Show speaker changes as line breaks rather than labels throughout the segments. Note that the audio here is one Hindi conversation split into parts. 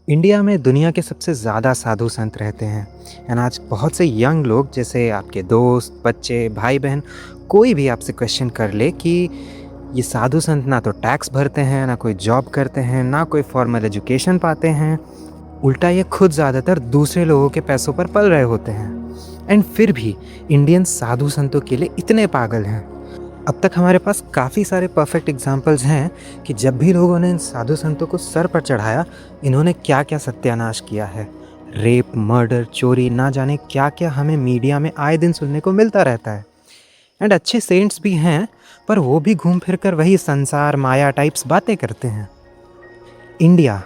इंडिया में दुनिया के सबसे ज़्यादा साधु संत रहते हैं। एंड आज बहुत से यंग लोग जैसे आपके दोस्त, बच्चे, भाई बहन, कोई भी आपसे क्वेश्चन कर ले कि ये साधु संत ना तो टैक्स भरते हैं, ना कोई जॉब करते हैं, ना कोई फॉर्मल एजुकेशन पाते हैं, उल्टा ये खुद ज़्यादातर दूसरे लोगों के पैसों पर पल रहे होते हैं। एंड फिर भी इंडियन साधु संतों के लिए इतने पागल हैं। अब तक हमारे पास काफ़ी सारे परफेक्ट एग्जाम्पल्स हैं कि जब भी लोगों ने इन साधु संतों को सर पर चढ़ाया, इन्होंने क्या क्या सत्यानाश किया है। रेप, मर्डर, चोरी, ना जाने क्या क्या हमें मीडिया में आए दिन सुनने को मिलता रहता है। एंड अच्छे सेंट्स भी हैं, पर वो भी घूम फिर कर वही संसार माया टाइप्स बातें करते हैं। इंडिया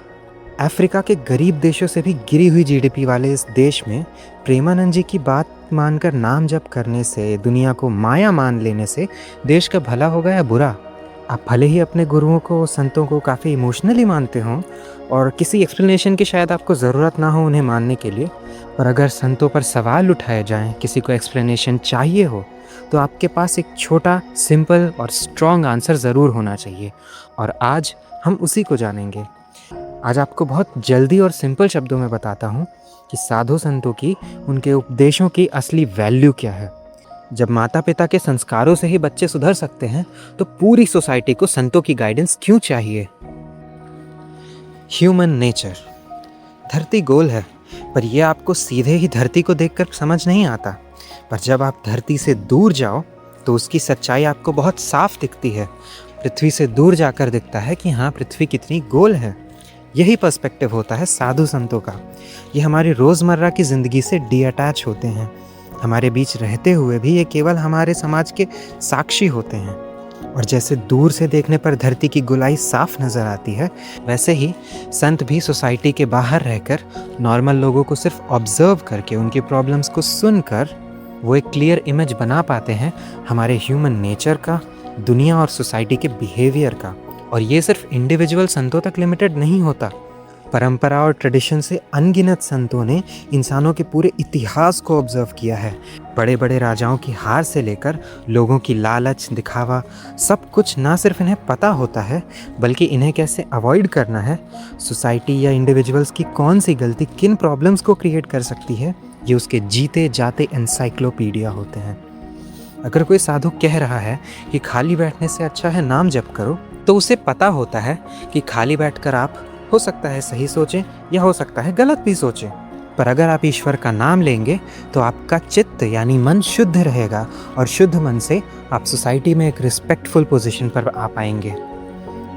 अफ्रीका के गरीब देशों से भी गिरी हुई जीडीपी वाले इस देश में प्रेमानंद जी की बात मानकर नाम जप करने से, दुनिया को माया मान लेने से देश का भला होगा या बुरा? आप भले ही अपने गुरुओं को, संतों को काफ़ी इमोशनली मानते हों और किसी एक्सप्लेनेशन की शायद आपको ज़रूरत ना हो उन्हें मानने के लिए, पर अगर संतों पर सवाल उठाए जाएं, किसी को एक्सप्लेनेशन चाहिए हो, तो आपके पास एक छोटा, सिंपल और स्ट्रॉन्ग आंसर ज़रूर होना चाहिए। और आज हम उसी को जानेंगे। आज आपको बहुत जल्दी और सिंपल शब्दों में बताता हूँ कि साधु संतों की, उनके उपदेशों की असली वैल्यू क्या है। जब माता पिता के संस्कारों से ही बच्चे सुधर सकते हैं, तो पूरी सोसाइटी को संतों की गाइडेंस क्यों चाहिए? Human nature. धरती गोल है, पर यह आपको सीधे ही धरती को देखकर समझ नहीं आता। पर जब आप धरती से दूर जाओ तो उसकी सच्चाई आपको बहुत साफ दिखती है। पृथ्वी से दूर जाकर दिखता है कि हाँ, पृथ्वी कितनी गोल है। यही पर्सपेक्टिव होता है साधु संतों का। ये हमारी रोज़मर्रा की ज़िंदगी से डीअटैच होते हैं। हमारे बीच रहते हुए भी ये केवल हमारे समाज के साक्षी होते हैं। और जैसे दूर से देखने पर धरती की गोलाई साफ नज़र आती है, वैसे ही संत भी सोसाइटी के बाहर रहकर नॉर्मल लोगों को सिर्फ ऑब्जर्व करके, उनकी प्रॉब्लम्स को सुनकर वो एक क्लियर इमेज बना पाते हैं हमारे ह्यूमन नेचर का, दुनिया और सोसाइटी के बिहेवियर का। और ये सिर्फ इंडिविजुअल संतों तक लिमिटेड नहीं होता। परंपरा और ट्रेडिशन से अनगिनत संतों ने इंसानों के पूरे इतिहास को ऑब्जर्व किया है। बड़े बड़े राजाओं की हार से लेकर लोगों की लालच, दिखावा, सब कुछ ना सिर्फ इन्हें पता होता है, बल्कि इन्हें कैसे अवॉइड करना है, सोसाइटी या इंडिविजुअल्स की कौन सी गलती किन प्रॉब्लम्स को क्रिएट कर सकती है, ये उसके जीते जाते एनसाइक्लोपीडिया होते हैं। अगर कोई साधु कह रहा है कि खाली बैठने से अच्छा है नाम जप करो, तो उसे पता होता है कि खाली बैठकर आप हो सकता है सही सोचें या हो सकता है गलत भी सोचें। पर अगर आप ईश्वर का नाम लेंगे तो आपका चित्त यानी मन शुद्ध रहेगा, और शुद्ध मन से आप सोसाइटी में एक रिस्पेक्टफुल पोजीशन पर आ पाएंगे।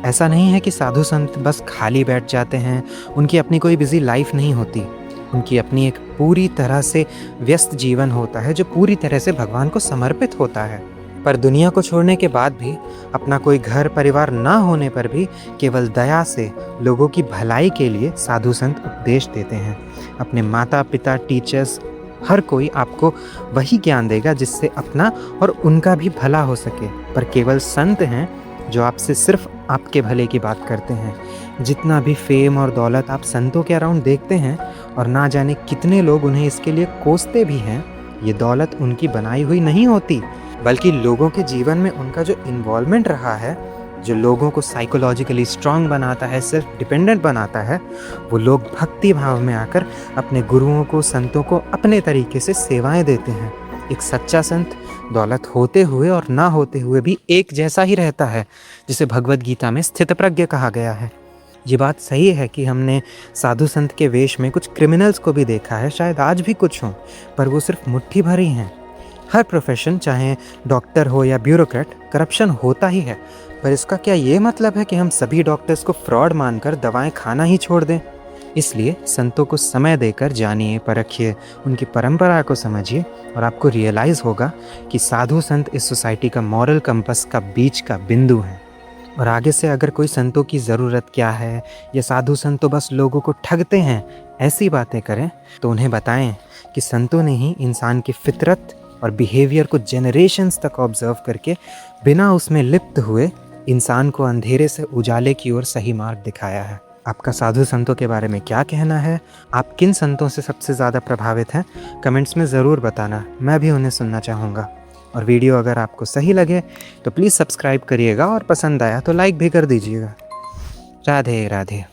ऐसा नहीं है कि साधु संत बस खाली बैठ जाते हैं, उनकी अपनी कोई बिजी लाइफ नहीं होती। उनकी अपनी एक पूरी तरह से व्यस्त जीवन होता है जो पूरी तरह से भगवान को समर्पित होता है। पर दुनिया को छोड़ने के बाद भी, अपना कोई घर परिवार ना होने पर भी, केवल दया से लोगों की भलाई के लिए साधु संत उपदेश देते हैं। अपने माता पिता, टीचर्स, हर कोई आपको वही ज्ञान देगा जिससे अपना और उनका भी भला हो सके। पर केवल संत हैं जो आपसे सिर्फ आपके भले की बात करते हैं। जितना भी फेम और दौलत आप संतों के अराउंड देखते हैं, और ना जाने कितने लोग उन्हें इसके लिए कोसते भी हैं, ये दौलत उनकी बनाई हुई नहीं होती, बल्कि लोगों के जीवन में उनका जो इन्वॉल्वमेंट रहा है, जो लोगों को साइकोलॉजिकली स्ट्रांग बनाता है, सेल्फ डिपेंडेंट बनाता है, वो लोग भक्ति भाव में आकर अपने गुरुओं को, संतों को अपने तरीके से सेवाएं देते हैं। एक सच्चा संत दौलत होते हुए और ना होते हुए भी एक जैसा ही रहता है, जिसे भगवद गीता में स्थितप्रज्ञ कहा गया है। ये बात सही है कि हमने साधु संत के वेश में कुछ क्रिमिनल्स को भी देखा है, शायद आज भी कुछ हों, पर वो सिर्फ मुट्ठी भर ही हैं। हर प्रोफेशन, चाहे डॉक्टर हो या ब्यूरोक्रेट, करप्शन होता ही है। पर इसका क्या ये मतलब है कि हम सभी डॉक्टर्स को फ्रॉड मानकर दवाएं खाना ही छोड़ दें? इसलिए संतों को समय देकर जानिए, परखिए, उनकी परंपरा को समझिए, और आपको रियलाइज़ होगा कि साधु संत इस सोसाइटी का मॉरल कंपस का बीच का बिंदु है। और आगे से अगर कोई संतों की ज़रूरत क्या है, या साधु संत तो बस लोगों को ठगते हैं, ऐसी बातें करें, तो उन्हें बताएं कि संतों ने ही इंसान की फितरत और बिहेवियर को जेनरेशन्स तक ऑब्जर्व करके, बिना उसमें लिप्त हुए, इंसान को अंधेरे से उजाले की ओर सही मार्ग दिखाया है। आपका साधु संतों के बारे में क्या कहना है? आप किन संतों से सबसे ज़्यादा प्रभावित हैं? कमेंट्स में ज़रूर बताना, मैं भी उन्हें सुनना चाहूँगा। और वीडियो अगर आपको सही लगे तो प्लीज़ सब्सक्राइब करिएगा, और पसंद आया तो लाइक भी कर दीजिएगा। राधे राधे।